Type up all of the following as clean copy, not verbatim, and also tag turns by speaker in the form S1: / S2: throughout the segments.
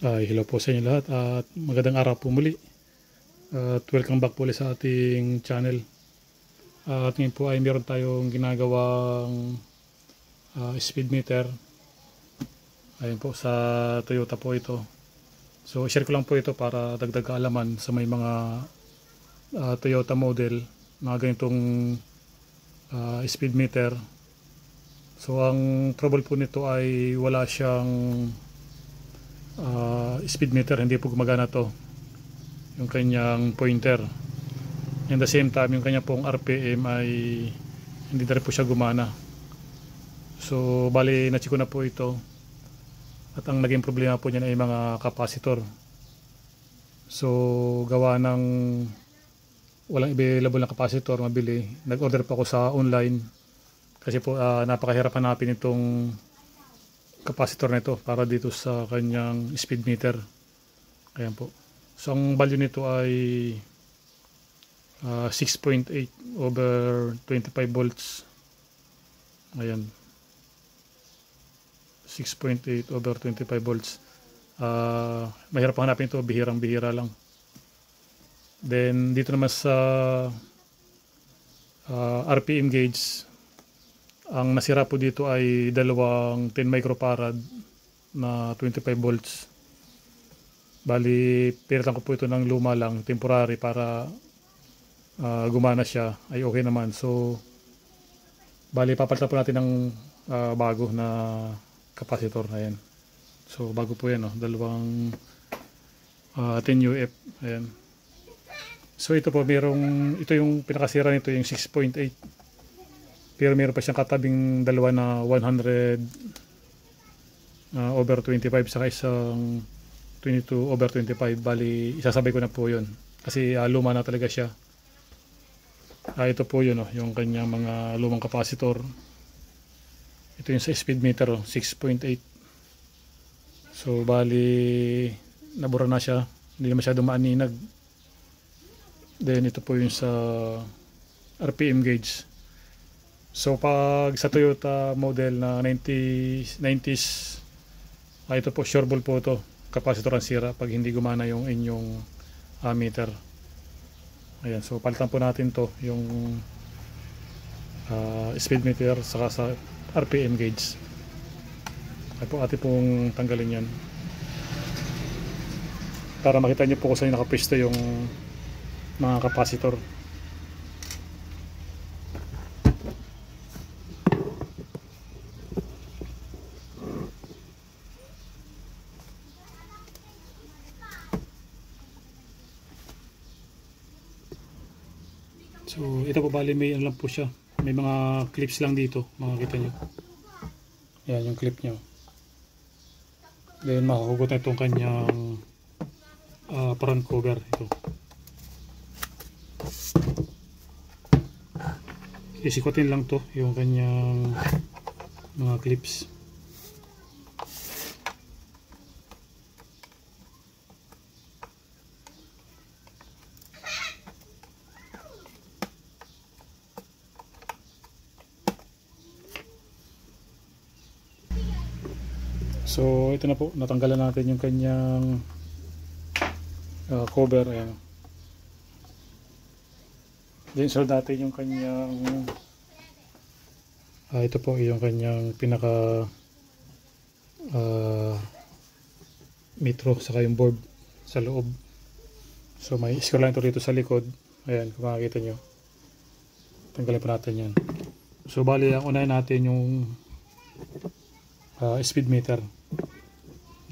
S1: Hello po sa inyo lahat at magandang araw po muli at welcome back po ulit sa ating channel. At ngayon po ay meron tayong ginagawang speed meter. Ayun po, sa Toyota po ito. So share ko lang po ito para dagdag kaalaman sa may mga Toyota model na ganitong speed meter. So ang trouble po nito ay wala siyang speed meter, hindi po gumagana to yung kanyang pointer. In the same time, yung kanya pong RPM ay hindi na rin po siya gumana. So bali na-check ko na po ito at ang naging problema po niya ay mga kapasitor. So gawa ng walang available na kapasitor mabili, nag-order pa ako sa online kasi po napakahirap hanapin itong kapasitor nito para dito sa kanyang speed meter. Ayan po. So ang value nito ay 6.8 over 25 volts. Ayan. 6.8 over 25 volts. Mahirap hanapin ito, bihirang-bihira lang. Then dito naman sa RPM gauge, ang nasira po dito ay dalawang 10 microfarad na 25 volts. Bali, pinitan ko po ito ng luma lang, temporary, para gumana siya. Ay okay naman. So, bali, papalitan po natin ng bago na kapasitor. Ayan. So, bago po yan. Dalawang 10 UF. Ayan. So, ito po, ito yung pinakasira nito, yung 6.8. Pero meron pa siyang katabing dalawa na 100 over 25 saka isang 22 over 25. Bali, isasabay ko na po yun kasi luma na talaga siya. Ito po yun, yung kanyang mga lumang kapasitor. Ito yung sa speed meter, 6.8. So bali, nabura na siya, hindi na masyadong maaninag. Then ito po yung sa RPM gauge. So pag sa Toyota model na 90s, ito po sure ball po ito, kapasitor ang sira pag hindi gumana yung inyong meter. Ayan, so palitan po natin to yung speed meter saka sa RPM gauge. Ay po atin pong tanggalin yan para makita nyo po kung saan nakapisto yung mga kapasitor. So ito po bali may ano lang po siya, may mga clips lang dito, makikita nyo. Yan yung clip nyo. Then makakugot na itong kanyang front cover. Ito isikutin lang to yung kanyang mga clips. So ito na po, natanggalan natin yung kanyang cover. Ayan. Then insert natin yung kanyang ito po yung kanyang pinaka metro saka yung board sa loob. So may screw lang ito dito sa likod. Ayan, kung makikita nyo, tanggalin po natin yan. So bali ang unahin natin yung speed meter.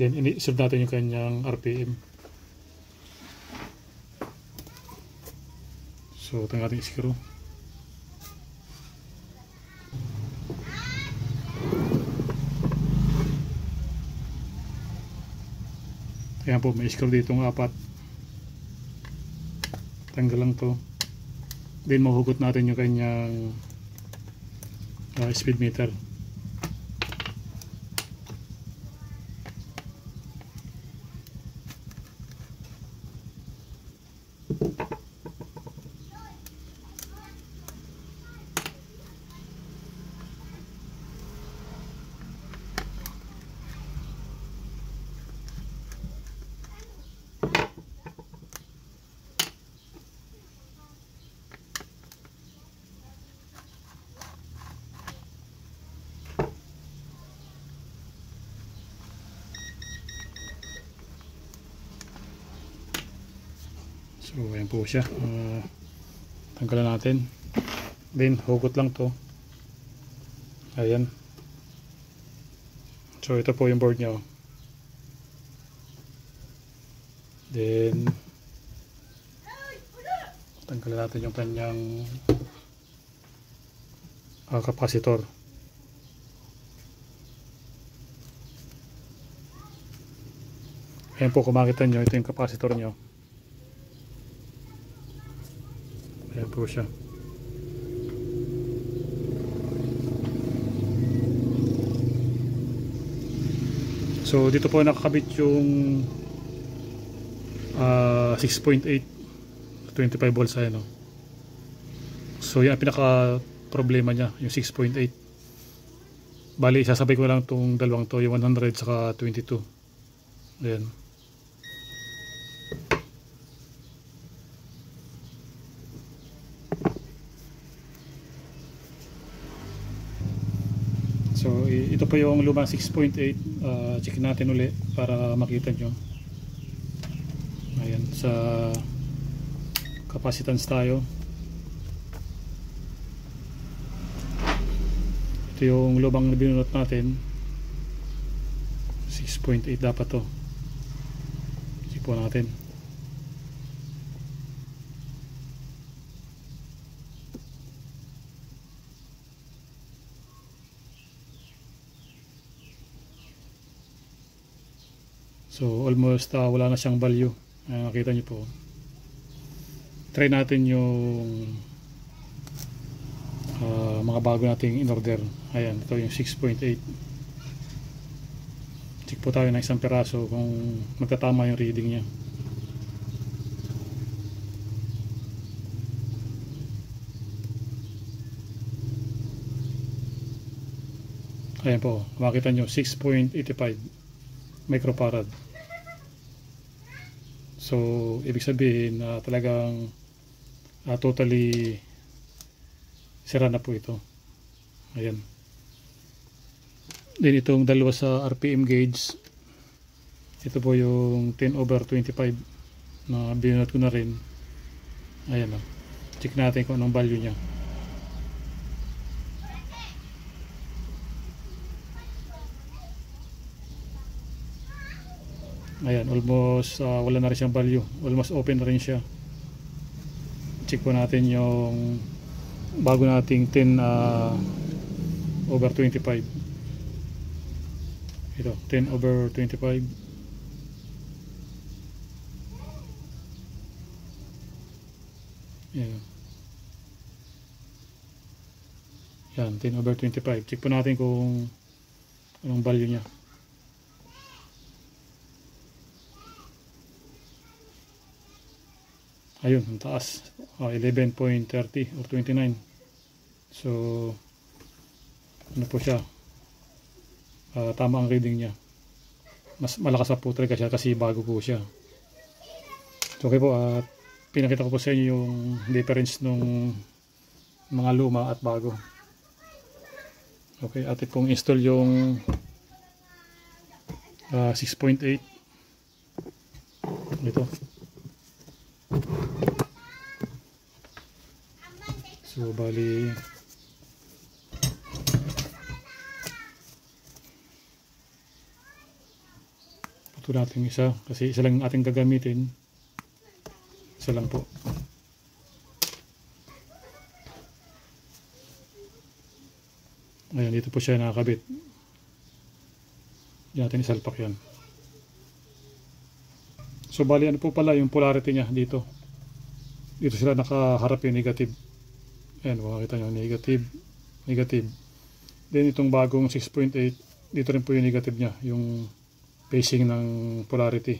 S1: Then i-serve natin yung kanyang RPM. So tanggalin natin yung screw. Ayan po, may screw dito ng 4. Tanggal lang to. Then mahugot natin yung kanyang speed meter. So ayan po siya. Tanggalan natin. Then hugot lang to. Ayan. So ito po yung board niya. Then tanggalan natin yung kanyang capacitor. Ayan po, kung makita nyo, ito yung capacitor nyo. Ayan po siya. So dito po nakakabit yung 6.8 25 volts ay no. So yan ang pinaka problema niya, yung 6.8. Bali sasabay ko lang tong dalawang to, yung 100 saka 22. Ayan. So ito po yung lumang 6.8. Check natin uli para makita nyo. Ayan, sa capacitance tayo. Ito yung lumang binunot natin. 6.8 dapat to. Check po natin. So almost wala na siyang value. Nakita niyo po. Try natin yung mga bago nating in order. Ayan, ito yung 6.8. Check po tayo ng isang piraso kung magtatama yung reading niya. Ayan po, makita nyo 6.85 microfarad. So ibig sabihin talagang totally sira na po ito. Ayan. Then itong dalawa sa RPM gauge, ito po yung 10/25 na binunot ko na rin. Ayan o. Check natin kung anong value nya. Ayan, almost wala na rin siyang value. Almost open na rin siya. Check po natin yung bago nating 10/25. Ito, 10/25. Ayan. Yan, 10/25. Check po natin kung anong value niya. Ayun, ang taas. 11.30 or 29. So ano po siya, tama ang reading niya. Mas malakas na po talaga siya kasi bago po siya. So okay po, pinakita ko po sa inyo yung difference nung mga luma at bago. Okay, atin pong install yung 6.8. Ito. So bali ito natin isa kasi isa lang ating gagamitin. Isa lang po. Ayan, dito po siya nakakabit. Diyan natin isalpak yan. So bali ano po pala yung polarity niya dito. Dito sila nakaharap yung negative. Ayan, makikita nyo, negative, negative. Then itong bagong 6.8, dito rin po yung negative niya, yung facing ng polarity.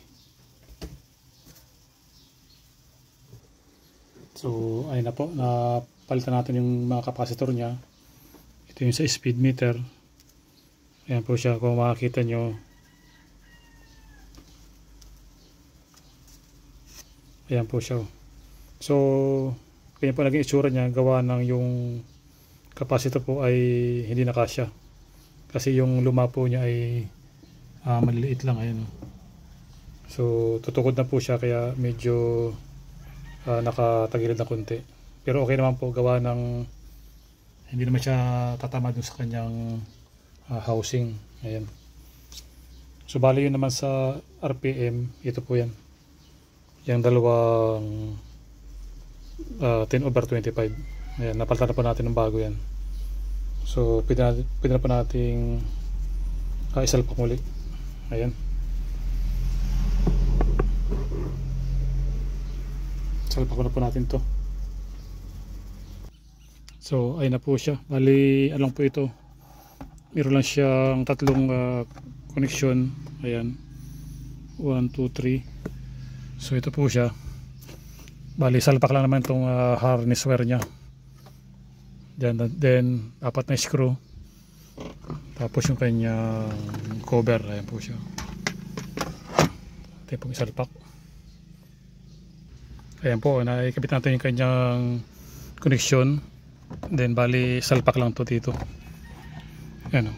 S1: So ayun na po, napalitan natin yung mga capacitor niya. Ito yung sa speed meter. Ayan po siya, kung makikita nyo. Ayan po siya. So kaya po naging itsura niya, gawa ng yung capacitor po ay hindi nakasya. Kasi yung luma po niya ay maliliit lang. Ayan. So tutukod na po siya kaya medyo nakatagilid na konti. Pero okay naman po, gawa ng hindi naman siya tatamad dun sa kanyang housing. Ayan. So bali yun naman sa RPM, ito po yan. Yung dalawang 10/25. Ayan, napalitan na po natin ng bago yan. So pwede na po nating isalpak muli. Ayan. Salpak ko na po natin to. So ayun na po siya. Bali alang po ito. Meron lang siyang tatlong connection. Ayan. 1, 2, 3. So ito po siya. Bali salpak lang naman itong harness wire nya. Then 4 na screw. Tapos yung kanyang cover. Ayan po siya. Ito pong isalpak. Ayan po, naikabit natin yung kanyang connection. Then bali salpak lang to dito. Ayan o.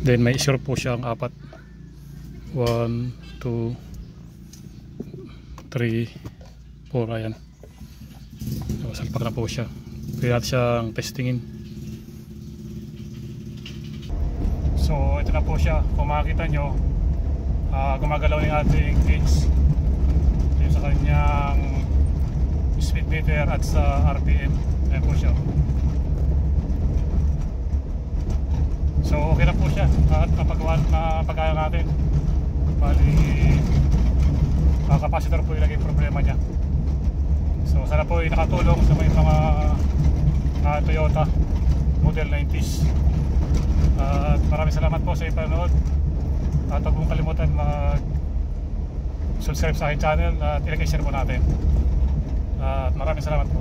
S1: Then may screw po siyang 4. 1, 2, 3, 4. Ayan. So, salpak na po siya. Pwede natin siyang testingin. So ito na po siya. Kung makikita nyo, gumagalaw yung ating gauge sa kanyang speed meter at sa RPM. Ayan po siya. So okay na po siya at napagaya natin. Bali capacitor po yung naging problema nya. So sana po ay nakatulong sa may mga Toyota Model 90s. At maraming salamat po sa ipanood. At huwag mong kalimutan mag-subscribe sa aking channel at ilagay share po natin. At maraming salamat po.